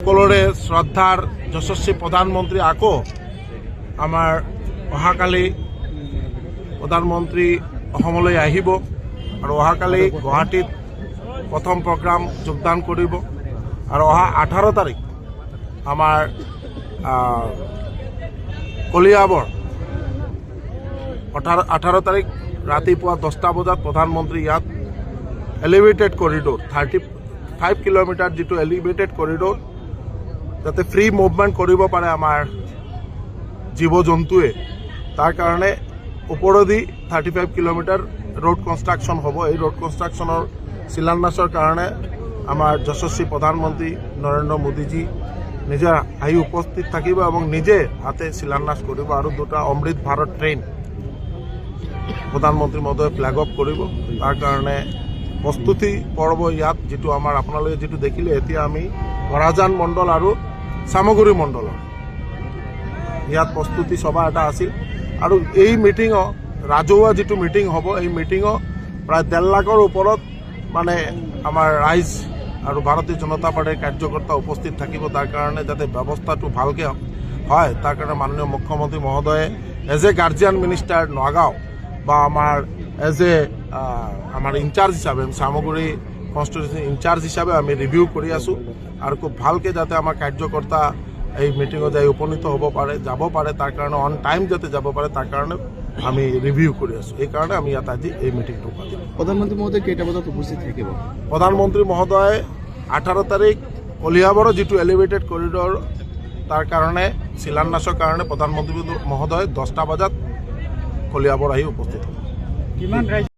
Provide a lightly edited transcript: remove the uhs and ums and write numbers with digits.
সকলোৰে শ্ৰদ্ধাৰ যশস্বী প্ৰধানমন্ত্ৰী আকৌ আমাৰ অহাকালি প্ৰধানমন্ত্ৰী অসমলৈ আহিব আৰু অহাকালি গুৱাহাটীত প্ৰথম প্ৰগ্ৰাম যোগদান কৰিব আৰু অহা 18 তাৰিখ আমাৰ কলিয়াবৰ 18 তাৰিখ ৰাতিপুৱা 10টা বজাত প্ৰধানমন্ত্ৰী ইয়াত এলিভেটেড কৰিডৰ 35 কিলোমিটাৰ যিটো এলিভেটেড কৰিডৰ যাতে ফ্ৰী মুভমেণ্ট কৰিব পাৰে আমাৰ জীৱ জন্তুৱে তাৰ কাৰণে ওপৰেদি 35 কিলোমিটাৰ ৰোড কনষ্ট্ৰাকশ্যন হ'ব। এই ৰোড কনষ্ট্ৰাকশ্যনৰ শিলান্যাসৰ কাৰণে আমাৰ যশস্বী প্ৰধানমন্ত্ৰী নৰেন্দ্ৰ মোদীজী নিজে আহি উপস্থিত থাকিব এবং নিজে হাতে শিলান্যাস কৰিব আৰু দুটা অমৃত ভাৰত ট্ৰেইন প্ৰধানমন্ত্ৰী মহোদয়ে ফ্লেগ অফ কৰিব। তাৰ কাৰণে প্ৰস্তুতি পৰ্ব ইয়াত যিটো আমাৰ আপোনালোকে যিটো দেখিলে এতিয়া আমি বৰাজান মণ্ডল আৰু চামগুৰি মণ্ডলৰ ইয়াত প্ৰস্তুতি সভা এটা আছিল আৰু এই মিটিঙত ৰাজহুৱা যিটো মিটিং হ'ব এই মিটিঙত প্ৰায় 1.5 লাখৰ ওপৰত মানে আমাৰ ৰাইজ আৰু ভাৰতীয় জনতা পাৰ্টিৰ কাৰ্যকৰ্তা উপস্থিত থাকিব। তাৰ কাৰণে যাতে ব্যৱস্থাটো ভালকৈ হয় তাৰ কাৰণে মাননীয় মুখ্যমন্ত্ৰী মহোদয়ে as a guardian minister Nagaon বা আমাৰ এজ এ আমাৰ ইনচাৰ্জ হিচাপে চামগুৰি কনষ্টিটুৱেঞ্চি ইনচাৰ্জ হিচাপে আমি ৰিভিউ কৰি আছোঁ আৰু খুব ভালকৈ যাতে আমাৰ কাৰ্যকৰ্তা এই মিটিঙত যাই উপনীত হ'ব পাৰে যাব পাৰে তাৰ কাৰণে অন টাইম যাতে যাব পাৰে তাৰ কাৰণে আমি ৰিভিউ কৰি আছোঁ। এইকাৰণে আমি ইয়াত আজি এই মিটিংটো পাতিম। প্ৰধানমন্ত্ৰী মহোদয় কেইটা বজাত উপস্থিত থাকিব? প্ৰধানমন্ত্ৰী মহোদয় 18 তাৰিখ কলিয়াবৰৰ যিটো এলিভেটেড কৰিডৰ তাৰ কাৰণে শিলান্যাসৰ কাৰণে প্ৰধানমন্ত্ৰী মহোদয় 10টা বজাত কলিয়াবৰ আহি উপস্থিত হ'ব।